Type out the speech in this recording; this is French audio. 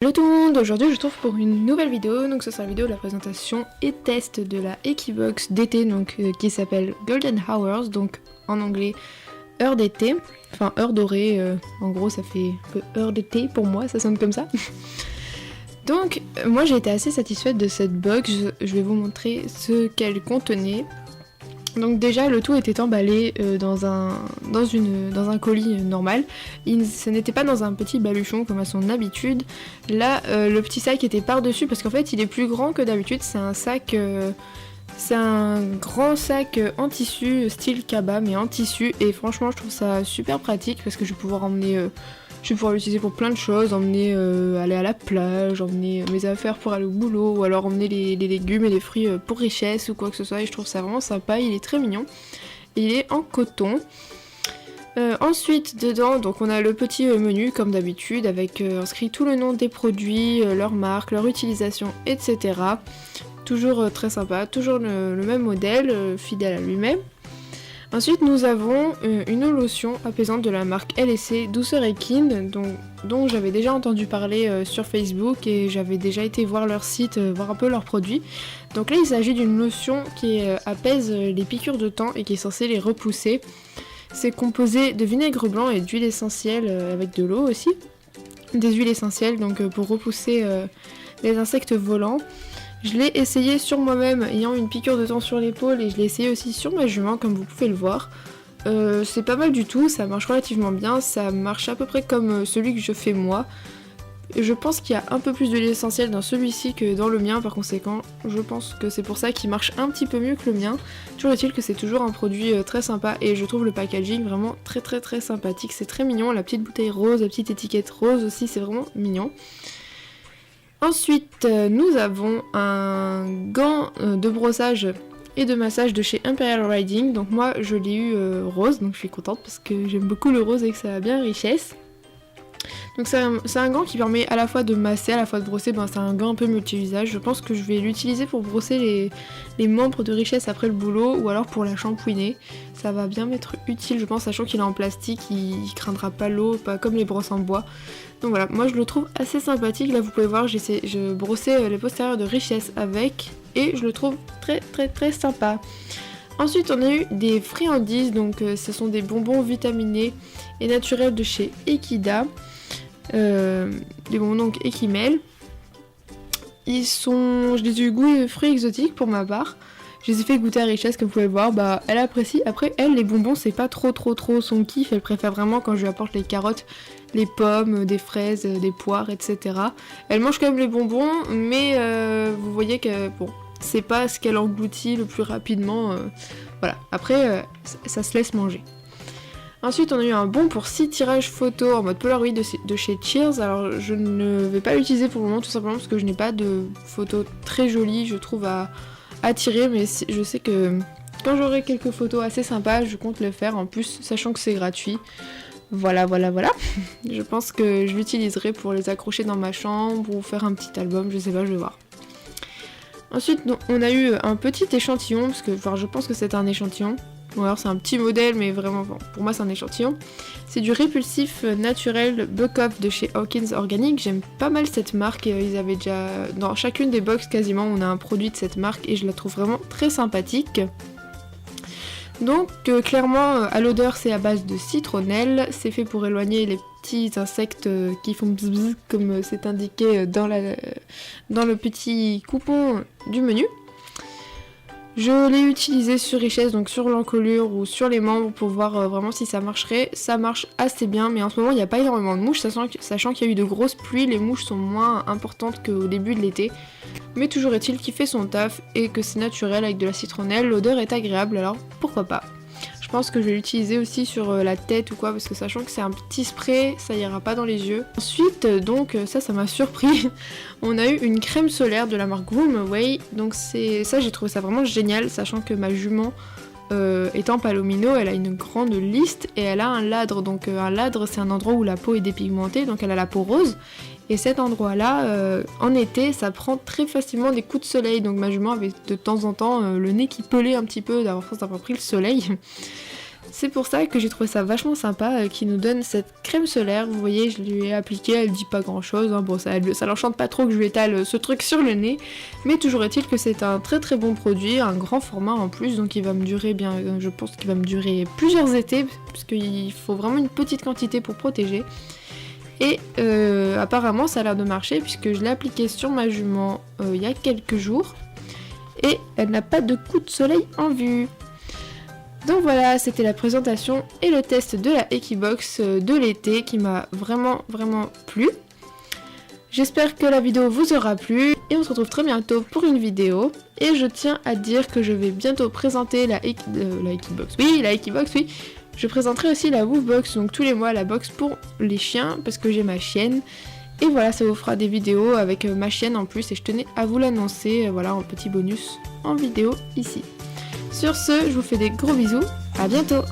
Hello tout le monde, aujourd'hui je vous retrouve pour une nouvelle vidéo, donc ce sera la vidéo de la présentation et test de la Equivox d'été, qui s'appelle Golden Hours, donc en anglais heure d'été, enfin heure dorée, en gros ça fait un peu heure d'été pour moi, ça sonne comme ça. Donc moi j'ai été assez satisfaite de cette box, je vais vous montrer ce qu'elle contenait. Donc déjà le tout était emballé dans un colis normal, ce n'était pas dans un petit baluchon comme à son habitude. Là le petit sac était par dessus parce qu'en fait il est plus grand que d'habitude, c'est un sac, c'est un grand sac en tissu style cabas mais en tissu, et franchement je trouve ça super pratique parce que je vais pouvoir emmener, je vais pouvoir l'utiliser pour plein de choses, emmener aller à la plage, emmener mes affaires pour aller au boulot, ou alors emmener les légumes et les fruits pour richesse ou quoi que ce soit, et je trouve ça vraiment sympa, il est très mignon. Il est en coton. Ensuite dedans donc on a le petit menu comme d'habitude avec inscrit tout le nom des produits, leur marque, leur utilisation, etc. Toujours très sympa, toujours le même modèle, fidèle à lui-même. Ensuite nous avons une lotion apaisante de la marque LSC Douceur Équine, dont j'avais déjà entendu parler sur Facebook, et j'avais déjà été voir leur site, voir un peu leurs produits. Donc là il s'agit d'une lotion qui apaise les piqûres de temps et qui est censée les repousser. C'est composé de vinaigre blanc et d'huile essentielle avec de l'eau aussi. Des huiles essentielles donc pour repousser les insectes volants. Je l'ai essayé sur moi-même ayant une piqûre de temps sur l'épaule, et je l'ai essayé aussi sur ma jument comme vous pouvez le voir. C'est pas mal du tout, ça marche relativement bien, ça marche à peu près comme celui que je fais moi. Je pense qu'il y a un peu plus d'huile essentielle dans celui-ci que dans le mien, par conséquent je pense que c'est pour ça qu'il marche un petit peu mieux que le mien. Toujours est-il que c'est toujours un produit très sympa, et je trouve le packaging vraiment très sympathique, c'est très mignon, la petite bouteille rose, la petite étiquette rose aussi, c'est vraiment mignon. Ensuite, nous avons un gant de brossage et de massage de chez Imperial Riding. Donc moi, je l'ai eu rose, donc je suis contente parce que j'aime beaucoup le rose et que ça a bien richesse. Donc c'est un gant qui permet à la fois de masser, à la fois de brosser. C'est un gant un peu multi-usage. Je pense que je vais l'utiliser pour brosser les membres de richesse après le boulot, ou alors pour la shampouiner. Ça va bien m'être utile, je pense, sachant qu'il est en plastique, il craindra pas l'eau, pas comme les brosses en bois. Donc voilà, moi je le trouve assez sympathique. Là vous pouvez voir, je brossais les postérieurs de richesse avec, et je le trouve très sympa. Ensuite on a eu des friandises, donc ce sont des bonbons vitaminés et naturels de chez Equida. Des bonbons donc Equimel. Je les ai eu goût fruits exotiques pour ma part. Je les ai fait goûter à Richesse, comme vous pouvez le voir, elle apprécie. Après elle, les bonbons c'est pas trop son kiff, elle préfère vraiment quand je lui apporte les carottes, les pommes, des fraises, des poires, etc. Elle mange quand même les bonbons, mais vous voyez que bon, c'est pas ce qu'elle engloutit le plus rapidement. Voilà, après ça se laisse manger. Ensuite on a eu un bon pour 6 tirages photos en mode Polaroid de chez Cheers. Alors je ne vais pas l'utiliser pour le moment, tout simplement parce que je n'ai pas de photos très jolies, je trouve, à tirer, mais je sais que quand j'aurai quelques photos assez sympas, je compte le faire, en plus sachant que c'est gratuit. Voilà. Je pense que je l'utiliserai pour les accrocher dans ma chambre ou faire un petit album, je sais pas, je vais voir. Ensuite on a eu un petit échantillon, parce que je pense que c'est un échantillon. Ou alors c'est un petit modèle, mais vraiment, bon, pour moi c'est un échantillon. C'est du répulsif naturel Buck Off de chez Hawkins Organic. J'aime pas mal cette marque, ils avaient déjà... Dans chacune des box quasiment, on a un produit de cette marque, et je la trouve vraiment très sympathique. Donc clairement, à l'odeur c'est à base de citronnelle, c'est fait pour éloigner les petits insectes qui font bzz bzz, comme c'est indiqué dans le petit coupon du menu. Je l'ai utilisé sur Richesse, donc sur l'encolure ou sur les membres, pour voir vraiment si ça marcherait. Ça marche assez bien, mais en ce moment il n'y a pas énormément de mouches, sachant qu'il y a eu de grosses pluies, les mouches sont moins importantes qu'au début de l'été. Mais toujours est-il qu'il fait son taf et que c'est naturel avec de la citronnelle, l'odeur est agréable, alors pourquoi pas. Je pense que je vais l'utiliser aussi sur la tête ou quoi, parce que sachant que c'est un petit spray, ça ira pas dans les yeux. Ensuite, donc ça m'a surpris, on a eu une crème solaire de la marque Groom Away. Donc ça j'ai trouvé ça vraiment génial, sachant que ma jument étant palomino, elle a une grande liste et elle a un ladre. Donc un ladre c'est un endroit où la peau est dépigmentée, donc elle a la peau rose. Et cet endroit-là, en été, ça prend très facilement des coups de soleil. Donc ma jument avait de temps en temps le nez qui pelait un petit peu d'avoir pris le soleil. C'est pour ça que j'ai trouvé ça vachement sympa qu'il nous donne cette crème solaire. Vous voyez, je lui ai appliqué, elle dit pas grand chose, hein. Bon ça l'enchante pas trop que je lui étale ce truc sur le nez, mais toujours est-il que c'est un très très bon produit, un grand format en plus, donc il va me durer bien, je pense qu'il va me durer plusieurs étés, parce qu'il faut vraiment une petite quantité pour protéger. Et apparemment ça a l'air de marcher puisque je l'ai appliqué sur ma jument il y a quelques jours, et elle n'a pas de coup de soleil en vue. Donc voilà, c'était la présentation et le test de la Equibox de l'été qui m'a vraiment plu. J'espère que la vidéo vous aura plu et on se retrouve très bientôt pour une vidéo. Et je tiens à dire que je vais bientôt présenter la Equibox. Oui, la Equibox, oui. Je présenterai aussi la Woofbox, donc tous les mois la box pour les chiens parce que j'ai ma chienne. Et voilà, ça vous fera des vidéos avec ma chienne en plus et je tenais à vous l'annoncer, voilà, en petit bonus en vidéo ici. Sur ce, je vous fais des gros bisous, à bientôt!